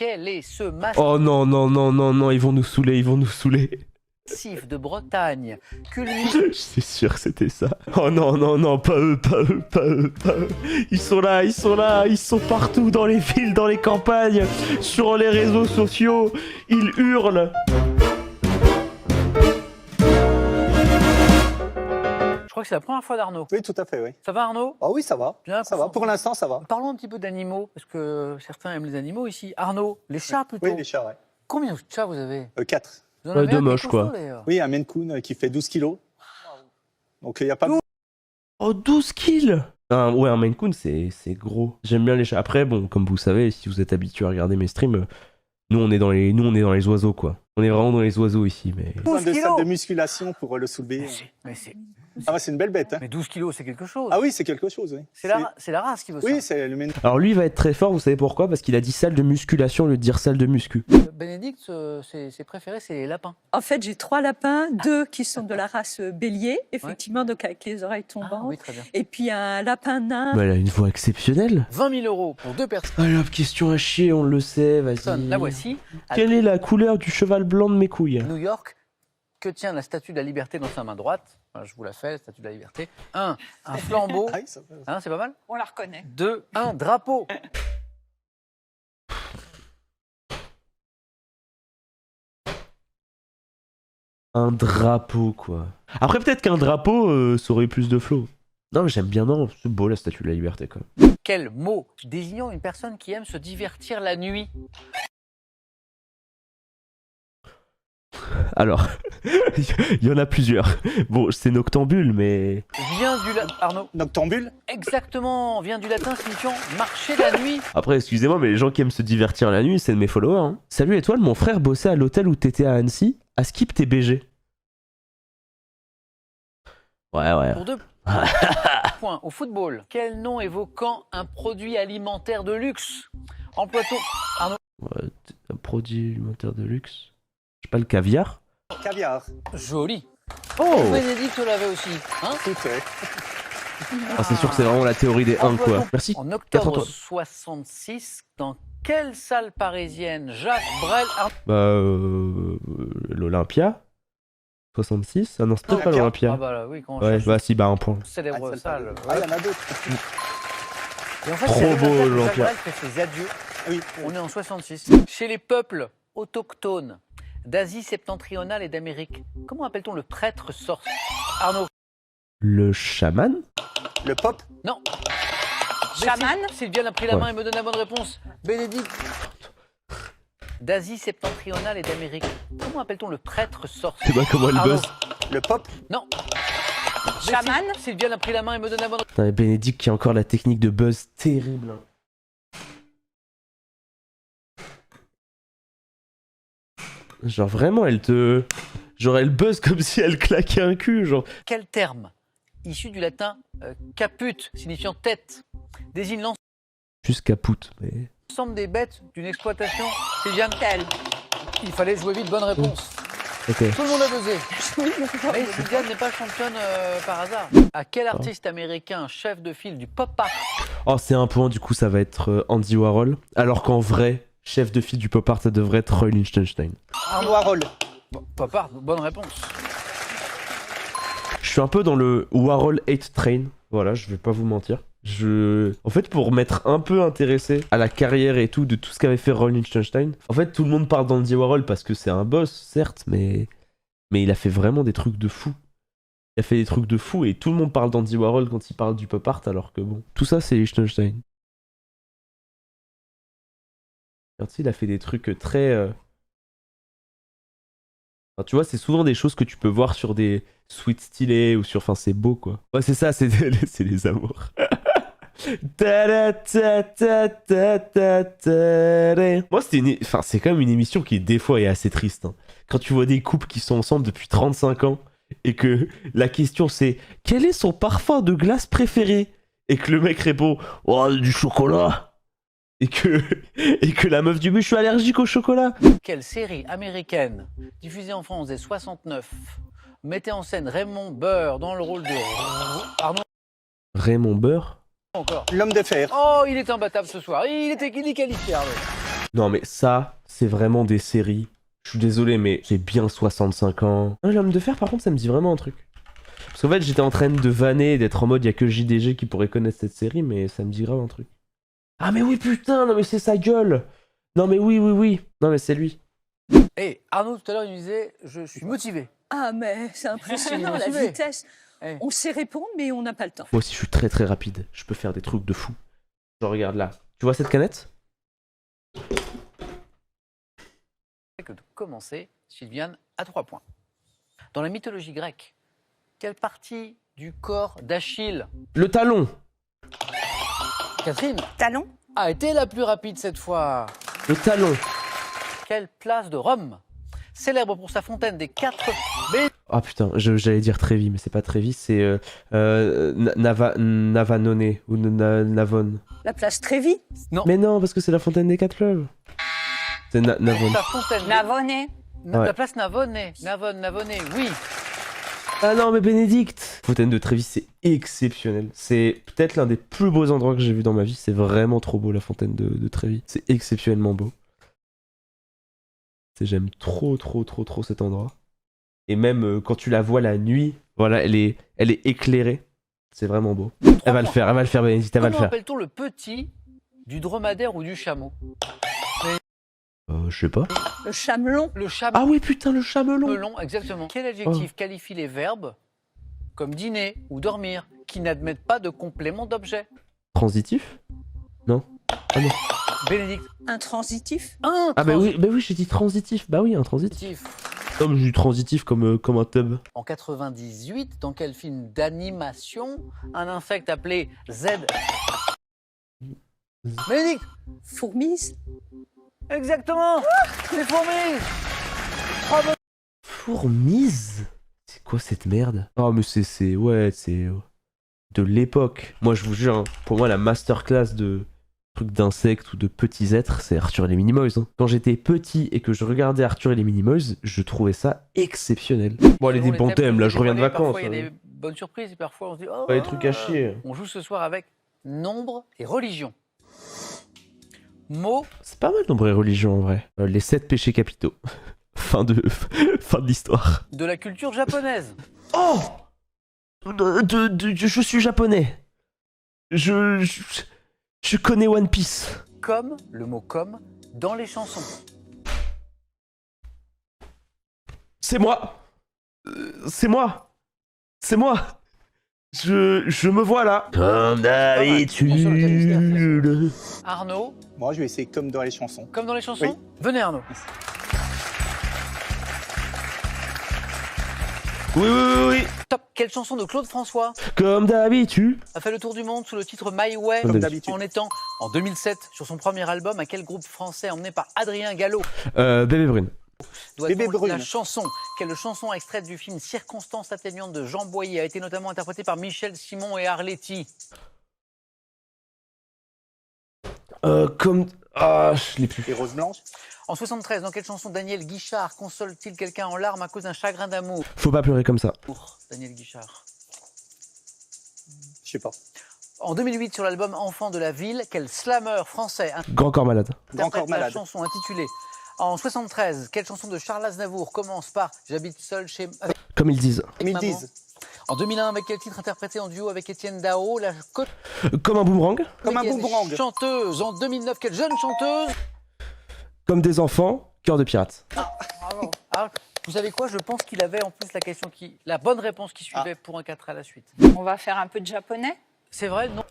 Quel est ce Oh non, non, non, non, non, ils vont nous saouler, ils vont nous saouler. massif de Bretagne culmine... C'est sûr que c'était ça. Oh non, non, non, pas eux, pas eux, pas eux, pas eux. Ils sont là, ils sont là, ils sont partout dans les villes, dans les campagnes, sur les réseaux sociaux. Ils hurlent. Je crois que c'est la première fois d'Arnaud. Oui, tout à fait, oui. Ça va Arnaud? Ah oui, ça va. Bien, Ça va. Pour l'instant, ça va. Parlons un petit peu d'animaux, parce que certains aiment les animaux ici. Arnaud, les chats plutôt. Oui, les chats, ouais. Combien de chats vous avez? 4. Vous en Ouais, avez deux un qui est moches, quoi. costaud, d'ailleurs. Oui, un Maine Coon qui fait 12 kilos. Donc, il n'y a pas... Oh, 12 kills. Ouais, un Maine Coon, c'est gros. J'aime bien les chats. Après, bon, comme vous savez, si vous êtes habitué à regarder mes streams, nous, on est dans les oiseaux, quoi. On est vraiment dans les oiseaux ici, mais... 12 de salle kilos de musculation pour le soulever. Mais Ah ouais, c'est une belle bête, hein. mais 12 kilos, c'est quelque chose. Ah oui, c'est quelque chose, oui. C'est la race qui veut Oui, ça. c'est le Maine Alors lui, il va être très fort, vous savez pourquoi? Parce qu'il a dit salle de musculation au lieu de dire salle de muscu. Bénédicte, ses préférés, c'est les lapins. En fait, j'ai 3 lapins, 2 qui sont de la race bélier, effectivement, donc avec les oreilles Ah, tombantes. oui, très bien. Et puis un lapin nain. Bah, elle a une voix exceptionnelle. 20 000 € pour 2 personnes. Allez hop, question à chier, on le sait, vas-y. La voici. À Quelle est la couleur du cheval blanc de mes couilles? New York, que tient la statue de la liberté dans sa main droite? Voilà, je vous la fais, la statue de la liberté. 1, un flambeau. Ah oui, ça va. Hein, c'est pas mal. On la reconnaît. 2, un drapeau. Un drapeau, quoi. Après, peut-être qu'un drapeau, ça aurait plus de flow. Non, mais j'aime bien, non, c'est beau la statue de la liberté, quoi. Quel mot désignant une personne qui aime se divertir la nuit? Alors, il y en a plusieurs. Bon, c'est noctambule, mais... Vient du Arnaud. Noctambule? Exactement, vient du latin signifiant marcher la nuit. Après, excusez-moi, mais les gens qui aiment se divertir la nuit, c'est de mes followers, hein. Salut Étoile, mon frère bossait à l'hôtel où t'étais à Annecy, à Skip TBG. Ouais. Pour 2 points. Au football, quel nom évoquant un produit alimentaire de luxe emploie-t-on? Arnaud. Ouais, un produit alimentaire de luxe. Je sais pas, le caviar? Caviar. Joli. Oh! Bénédicte l'avait aussi. Hein? Tout fait. Ah, c'est sûr que c'est vraiment la théorie des 1, quoi. Merci. En 4 octobre étoiles. 66, dans quelle salle parisienne Jacques Brel... L'Olympia 66? Ah non, c'était pas Olympia. l'Olympia. Ah bah là, oui, quand on Ouais, cherche bah si, bah un point. une célèbre Ah, salle. Ah, il y en a d'autres. Et en fait, Trop c'est beau, Jacques l'Olympia. Brel fait ses adieux. Oui. On est en 66. Chez les peuples autochtones d'Asie septentrionale et d'Amérique, comment appelle-t-on le prêtre sorcier? Arnaud. Le chaman? Le pop? Non. Chaman? Sylviane a pris la Ouais. main et me donne la bonne réponse. Bénédicte. D'Asie septentrionale et d'Amérique. Comment appelle-t-on le prêtre sorcier? C'est pas comment elle Arnaud. buzz. Le pop? Non. Chaman? Sylviane a pris la main et me donne la bonne réponse. Putain, et Bénédicte qui a encore la technique de buzz terrible. Genre vraiment, elle te... Genre elle buzz comme si elle claquait un cul, genre... Quel terme, issu du latin caput, signifiant tête, désigne Juste capoute, mais... l'ensemble des bêtes d'une exploitation? Sylviane, Tel. il fallait jouer vite, bonne réponse. Ok. Tout le monde a buzzé. Mais Sylviane n'est pas championne par hasard. À quel artiste américain, chef de file du pop art? Oh, c'est un point, du coup ça va être Andy Warhol. Alors qu'en vrai, chef de file du pop art, ça devrait être Roy Lichtenstein. Warhol. Pop art, bonne réponse. Je suis un peu dans le Warhol hate train. Voilà, je vais pas vous mentir. En fait, pour m'être un peu intéressé à la carrière et tout, de tout ce qu'avait fait Roy Lichtenstein, en fait, tout le monde parle d'Andy Warhol parce que c'est un boss, certes, mais il a fait vraiment des trucs de fou. Il a fait des trucs de fou et tout le monde parle d'Andy Warhol quand il parle du pop art, alors que bon, tout ça, c'est Lichtenstein. Regarde, il a fait des trucs très... Enfin, tu vois, c'est souvent des choses que tu peux voir sur des suites stylées ou sur... Enfin, c'est beau, quoi. Ouais, c'est ça, c'est les amours. Moi, enfin, c'est quand même une émission qui, des fois, est assez triste. Hein. Quand tu vois des couples qui sont ensemble depuis 35 ans et que la question, c'est « Quel est son parfum de glace préféré ?» et que le mec répond « Oh, du chocolat !» et que la meuf du but, je suis allergique au chocolat. Quelle série américaine, diffusée en France dès 69, mettait en scène Raymond Burr dans le rôle de... Arnaud, Raymond Burr. encore. L'homme de fer. Oh, il est imbattable ce soir. Il est qualifié, Arnaud. Non mais ça, c'est vraiment des séries. Je suis désolé, mais c'est bien 65 ans. Ah, L'homme de fer, par contre, ça me dit vraiment un truc. Parce qu'en fait, j'étais en train de vanner, d'être en mode, il y a que JDG qui pourrait connaître cette série, mais ça me dit grave un truc. Ah mais oui, putain, non mais c'est sa gueule. Non mais oui, oui, oui. Non mais c'est lui. Et Arnaud, tout à l'heure, il nous disait je suis motivé. Ah, mais c'est impressionnant, la motivé. vitesse. Eh. On sait répondre, mais on n'a pas le temps. Moi aussi, je suis très très rapide. Je peux faire des trucs de fou. Je regarde là. Tu vois cette canette? Que de commencer, Sylviane, à 3 points. Dans la mythologie grecque, quelle partie du corps d'Achille, Le talon. Catherine, Talon? a été la plus rapide cette fois? Le talon. Quelle place de Rome, célèbre pour sa fontaine des 4 Ah putain, j'allais dire Trévi, mais c'est pas Trévi, c'est Navanone ou Navone. La place Trévi? Non, Mais non, parce que c'est la fontaine des 4 fleuves. C'est Navone. sa fontaine. Navone. La Ouais. place Navone, oui. Ah non, mais Bénédicte. Fontaine de Trévi, c'est exceptionnel. C'est peut-être l'un des plus beaux endroits que j'ai vu dans ma vie. C'est vraiment trop beau, la fontaine de Trévi. C'est exceptionnellement beau. J'aime trop, trop, trop, trop cet endroit. Et même quand tu la vois la nuit, voilà, elle est éclairée. C'est vraiment beau. Elle va le faire, Bénédicte, elle va le Comment faire. appelle-t-on le petit du dromadaire ou du chameau? Je sais pas. Le chamelon. Le chameau. Ah oui, putain, le chamelon. Melon, exactement. Quel adjectif qualifie les verbes comme dîner ou dormir qui n'admettent pas de complément d'objet? Transitif? Non. Ah non. Bénédicte. Intransitif. Ah bah oui, j'ai dit transitif. Bah oui, un transitif. Comme j'ai dit transitif comme un tub. En 98, dans quel film d'animation un insecte appelé Z... Bénédicte. Fourmise. Exactement. Les fourmis. Fourmise? C'est quoi cette merde? Oh mais c'est de l'époque. Moi je vous jure, hein, pour moi la masterclass de trucs d'insectes ou de petits êtres, c'est Arthur et les Minimoys. Hein. Quand j'étais petit et que je regardais Arthur et les Minimoys, je trouvais ça exceptionnel. Bon allez, des bons thèmes, là je reviens de vacances. Parfois il y a des bonnes surprises et parfois on se dit oh, Pas des trucs à chier. On joue ce soir avec nombre et religion. Mots C'est pas mal nombre et religion en vrai. Les 7 péchés capitaux. fin de l'histoire. de la culture japonaise. Oh je suis japonais. Je connais One Piece. Comme, le mot comme, dans les chansons. C'est moi. C'est moi. C'est moi. Je me vois là. Comme d'habitude. Arnaud, Moi, je vais essayer comme dans les chansons. comme dans les chansons. Oui. Venez Arnaud. Oui. Top. Quelle chanson de Claude François Comme d'habitude. a fait le tour du monde sous le titre My Way, Comme d'habitude. en étant en 2007 sur son premier album? À quel groupe français emmené par Adrien Gallo Bébé Brune. Bébé doit-on Brune. la chanson? Quelle chanson extraite du film Circonstances atténuantes de Jean Boyer a été notamment interprétée par Michel Simon et Arletty? Comme... Ah, je l'ai plus. Et Rose Blanche. En 73, dans quelle chanson Daniel Guichard console-t-il quelqu'un en larmes à cause d'un chagrin d'amour? Faut pas pleurer comme ça. Daniel Guichard. Je sais pas. En 2008, sur l'album Enfant de la ville, quel slammer français Grand corps malade. Grand interprète corps la malade. chanson intitulée? En 73, quelle chanson de Charles Aznavour commence par J'habite seul chez... avec Comme ils disent. Comme ils maman? disent. En 2001, avec quel titre interprété en duo avec Étienne Dao, la Comme un boomerang. Comme un comédienne boomerang. chanteuse? En 2009, quelle jeune chanteuse? Comme des enfants. Cœur de pirate. Ah, vous savez quoi? Je pense qu'il avait en plus la bonne réponse qui suivait pour un 4 à la suite. On va faire un peu de japonais. C'est vrai, non?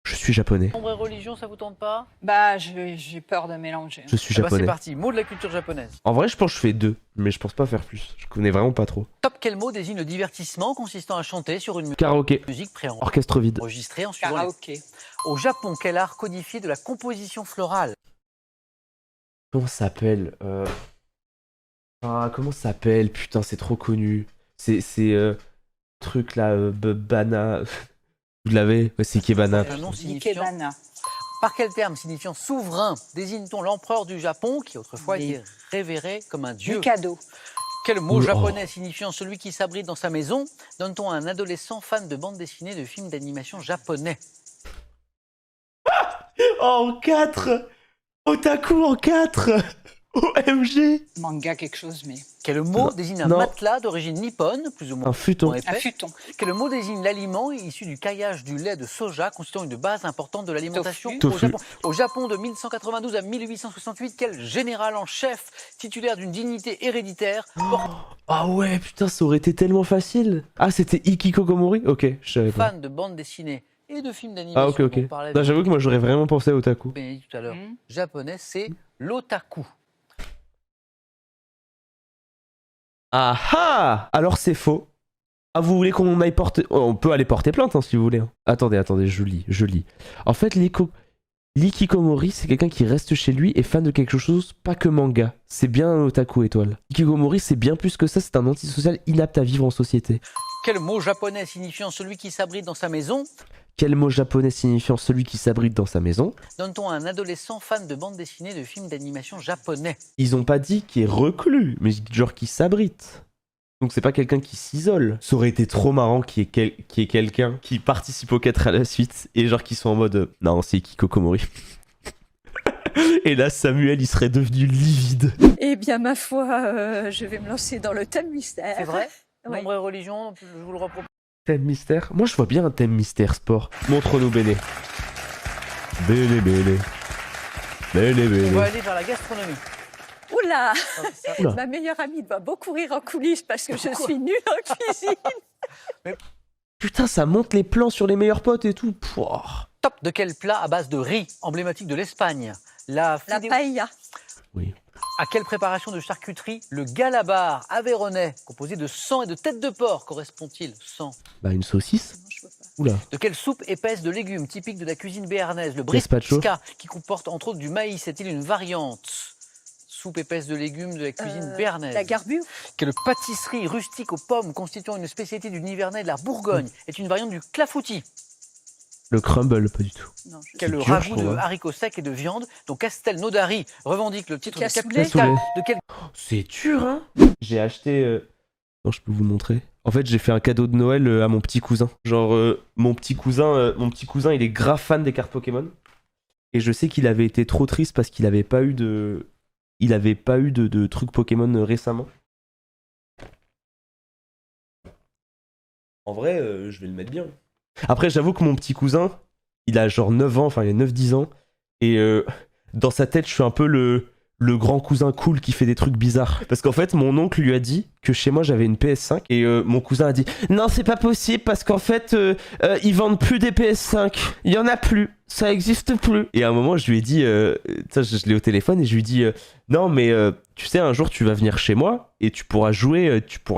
Je suis japonais. Nombre et religion, ça vous tente pas? Bah, j'ai peur de mélanger. Je suis Eh ben, c'est japonais. parti, mot de la culture japonaise. En vrai, je pense que je fais 2, mais je pense pas faire plus. Je connais vraiment pas trop. Top, quel mot désigne le divertissement consistant à chanter sur une Karaoké. musique Orchestre vide. préenregistrée en suivant les... Karaoké. Au Japon, quel art codifié de la composition florale? Comment ça s'appelle Ah, comment ça s'appelle? Putain, c'est trop connu. C'est truc là, Bana. Vous l'avez? Ouais, c'est Ikebana. Un nom signifiant... Ikebana. Par quel terme signifiant souverain désigne-t-on l'empereur du Japon qui autrefois Oui. était révéré comme un dieu? Mikado. Quel mot Oh. japonais signifiant celui qui s'abrite dans sa maison donne-t-on à un adolescent fan de bande dessinée de films d'animation japonais? Oh, 4 Otaku en 4. OMG. Manga quelque chose, mais... Quel mot Non. désigne un Non. matelas d'origine nippone, plus ou moins Un futon. épais. Un futon. Quel mot désigne l'aliment issu du caillage du lait de soja, constituant une base importante de l'alimentation Tofu. Au Japon de 1192 à 1868, quel général en chef, titulaire d'une dignité héréditaire, Ah ouais, putain, ça aurait été tellement facile. Ah, c'était Ikikokomori? Ok, je savais pas. fan de bande dessinée et de films d'animation. Ah, ok, ok. On parlait Non, j'avoue que moi, j'aurais vraiment pensé à Otaku. Bénédicte tout à l'heure. Mhm. Japonais, c'est l'otaku. Ah ah! Alors c'est faux. Ah, vous voulez qu'on aille porter... Oh, on peut aller porter plainte, hein, si vous voulez. hein. Attendez, je lis. En fait, l'Ikikomori, c'est quelqu'un qui reste chez lui et fan de quelque chose, pas que manga. C'est bien un otaku étoile. Ikikomori, c'est bien plus que ça, c'est un antisocial inapte à vivre en société. Quel mot japonais signifiant celui qui s'abrite dans sa maison Quel mot japonais signifiant celui qui s'abrite dans sa maison? donne-t-on à un adolescent fan de bande dessinée et de films d'animation japonais? Ils ont pas dit qu'il est reclus, mais genre qui s'abrite. Donc c'est pas quelqu'un qui s'isole. Ça aurait été trop marrant qu'il y ait quelqu'un qui participe aux 4 à la suite et genre qui soit en mode non, c'est Ikikokomori. Et là, Samuel, il serait devenu livide. Eh bien, ma foi, je vais me lancer dans le thème mystère. C'est vrai Oui. Nombre et religion, je vous le repropose. Thème mystère? Moi, je vois bien un thème mystère sport. Montre-nous, Béné. Béné, Béné. Béné, On Béné. va aller vers la gastronomie. Oula, Ça- Oula. ma meilleure amie doit beaucoup rire en coulisses parce que je Pourquoi suis nulle en cuisine. Putain, ça monte les plans sur les meilleurs potes et tout. Pouah. Top de quel plat à base de riz, emblématique de l'Espagne? La paella. Oui. À quelle préparation de charcuterie le galabar aveyronais, composé de sang et de tête de porc, correspond-il? Sang. Bah, une saucisse. Non, je vois pas. Oula. De quelle soupe épaisse de légumes, typique de la cuisine béarnaise? Le Gazpacho. brisca, qui comporte entre autres du maïs, est-il une variante? Soupe épaisse de légumes de la cuisine béarnaise. La garbure. Quelle pâtisserie rustique aux pommes, constituant une spécialité du Nivernais et de la Bourgogne, est une variante du clafoutis? Le crumble, pas du tout. Non, je Quel dur, ragoût je de trouve, hein. haricots secs et de viande dont Castel Naudary revendique le titre de Cassoulet. capitale Cassoulet. de quel C'est dur, hein. J'ai acheté... Non, je peux vous montrer. En fait, j'ai fait un cadeau de Noël à mon petit cousin. Genre, mon petit cousin, il est grave fan des cartes Pokémon. Et je sais qu'il avait été trop triste parce qu'il avait pas eu de... Il avait pas eu de trucs Pokémon récemment. En vrai, je vais le mettre bien. Après, j'avoue que mon petit cousin, il a genre 9 ans, enfin il a 9-10 ans. Et dans sa tête, je suis un peu le grand cousin cool qui fait des trucs bizarres. Parce qu'en fait, mon oncle lui a dit que chez moi j'avais une PS5. Et mon cousin a dit non, c'est pas possible parce qu'en fait, ils vendent plus des PS5. Il y en a plus. Ça existe plus. Et à un moment, je lui ai dit, ça, je l'ai au téléphone et je lui ai dit non, mais tu sais, un jour tu vas venir chez moi et tu pourras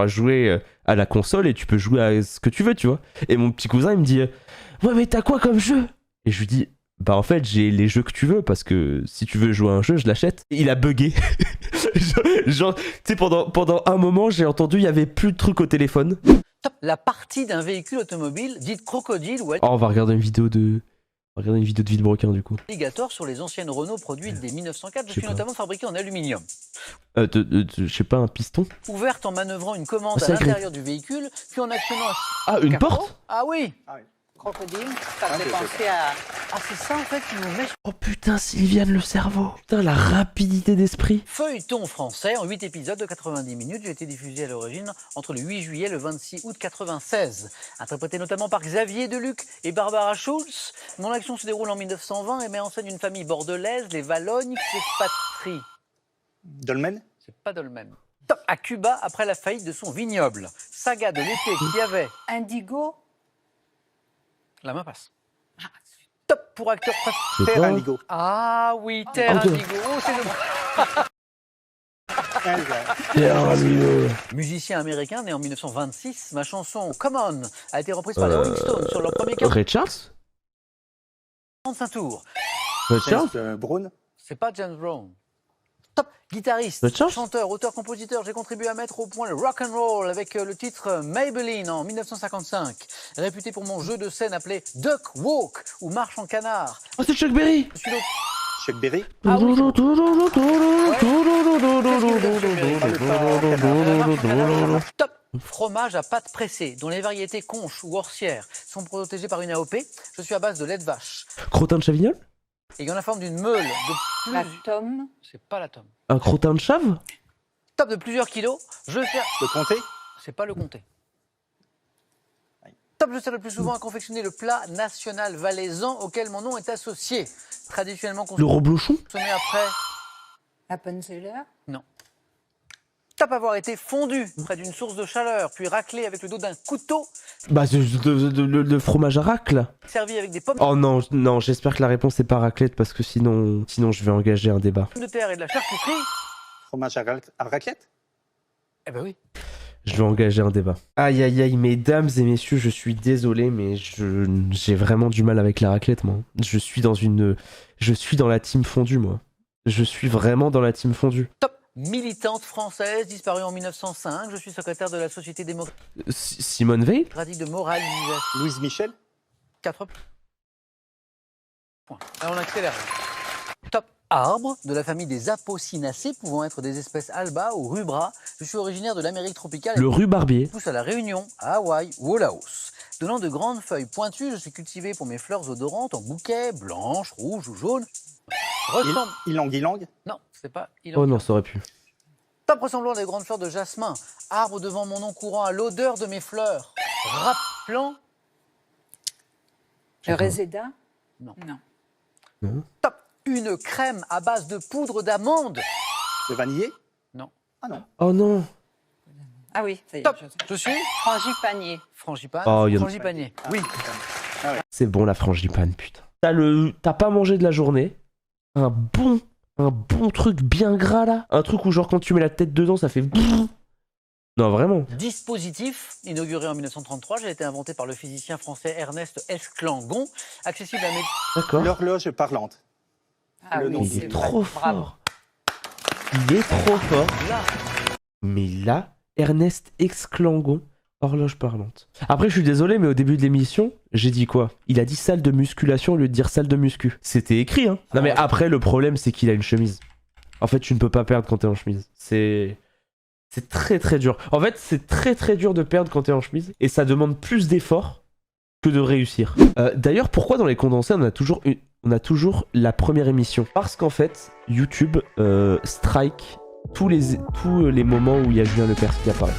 jouer à la console et tu peux jouer à ce que tu veux, tu vois. Et mon petit cousin, il me dit ouais, mais t'as quoi comme jeu? Et je lui dis bah en fait j'ai les jeux que tu veux parce que si tu veux jouer à un jeu je l'achète. Et il a bugué. Genre tu sais pendant un moment j'ai entendu il y avait plus de trucs au téléphone. Top. La partie d'un véhicule automobile dite crocodile ou Oh, on va regarder une vidéo de Villebrequin du coup. alligator sur les anciennes Renault produites dès 1904, Je sais depuis pas. notamment fabriquées en aluminium. Je sais pas, un piston. Ouverte en manœuvrant une commande Oh, à ça grippe. l'intérieur du véhicule, puis en actionnant un Ah, une capot. porte? Ah oui. Crocodile, ça me fait penser à... Ah c'est ça en fait qui nous met. Oh putain, Sylviane, le cerveau. Putain, la rapidité d'esprit. Feuilleton français en 8 épisodes de 90 minutes. Il a été diffusé à l'origine entre le 8 juillet et le 26 août 96. Interprété notamment par Xavier Deluc et Barbara Schulz, mon action se déroule en 1920 et met en scène une famille bordelaise, les Valognes, qui s'expatrient. Dolmen? C'est pas Dolmen. Top à Cuba après la faillite de son vignoble. Saga de l'été qui avait. Indigo. La main passe. Top pour acteur Je sais Terre pas. Indigo. Ah oui, Terre Oh, Indigo. Oh, c'est le musicien américain né en 1926. Ma chanson Come On a été reprise par les Rolling Stones sur leur premier Ray Charles? 45 tours. Ray Charles? Brown? C'est pas James Brown. Top guitariste, Ray Charles? chanteur, auteur-compositeur. J'ai contribué à mettre au point le rock and roll avec le titre Maybelline en 1955. Réputé pour mon jeu de scène appelé Duck Walk ou Marche en canard. Oh, c'est Chuck Berry. Je suis l'autre. Chuck Berry? Ah oui, Top fromage à pâte pressée, dont les variétés conches ou orcières sont protégées par une AOP. Je suis à base de lait de vache. Crottin de Chavignol? ayant la forme d'une meule de La plus... tome. C'est pas la tome. Un crottin de chave? Top de plusieurs kilos, je sers... Le comté? C'est pas le comté. Top, je sers le plus souvent à confectionner le plat national valaisan auquel mon nom est associé. Traditionnellement Le consommé reblochon? après... Appenzeller. Non. Top avoir été fondu près d'une source de chaleur, puis raclé avec le dos d'un couteau, Bah, de fromage à racle. servi avec des pommes Oh non, non, j'espère que la réponse est pas raclette parce que sinon je vais engager un débat. de terre et de la charcuterie. Fromage à raclette? Eh ben oui. Je vais engager un débat. Aïe aïe aïe, mesdames et messieurs, je suis désolé, mais j'ai vraiment du mal avec la raclette, moi. Je suis dans la team fondue, moi. Je suis vraiment dans la team fondue. Top. Militante française, disparue en 1905. Je suis secrétaire de la Société démocratique Simone Veil? de moralisation. Louise Michel? 4 points. Alors on accélère. Top. Arbre de la famille des Apocinacées, pouvant être des espèces alba ou rubra. Je suis originaire de l'Amérique tropicale. Le rhubarbier. Pousse à la Réunion, à Hawaï ou au Laos. Donnant de grandes feuilles pointues, je suis cultivé pour mes fleurs odorantes en bouquets, blanches, rouges ou jaunes. Ressemble... Ilang? Non, c'est pas Oh non, ça aurait pu. Top ressemblant à des grandes fleurs de jasmin. Arbre devant mon nom courant à l'odeur de mes fleurs. Rappelant... Le réséda. Non. Non. Top. Une crème à base de poudre d'amande. Le vanillé? Non. Ah non. Oh non. Ah oui, ça y est. Top. Je suis Frangipanier. frangipane. Oh, y en a- Frangipanier. Oui. C'est bon la frangipane, putain. T'as pas mangé de la journée. Un bon truc bien gras là. Un truc où genre quand tu mets la tête dedans, ça fait... Non, vraiment. Dispositif, inauguré en 1933, j'ai été inventé par le physicien français Ernest Esclangon, accessible à mes... D'accord. L'horloge parlante. Ah Le oui, nom. Il c'est est vrai. trop Bravo. fort. Il est trop fort. Là, Mais là, Ernest Esclangon, horloge parlante. Après, je suis désolé, mais au début de l'émission, j'ai dit quoi? Il a dit salle de musculation au lieu de dire salle de muscu. C'était écrit, hein. Non, mais après, le problème, c'est qu'il a une chemise. En fait, tu ne peux pas perdre quand t'es en chemise. C'est très très dur. En fait, c'est très très dur de perdre quand t'es en chemise. Et ça demande plus d'efforts que de réussir. D'ailleurs, pourquoi dans les condensés, on a toujours la première émission? Parce qu'en fait, YouTube strike tous les moments où il y a Julien Lepers qui apparaît.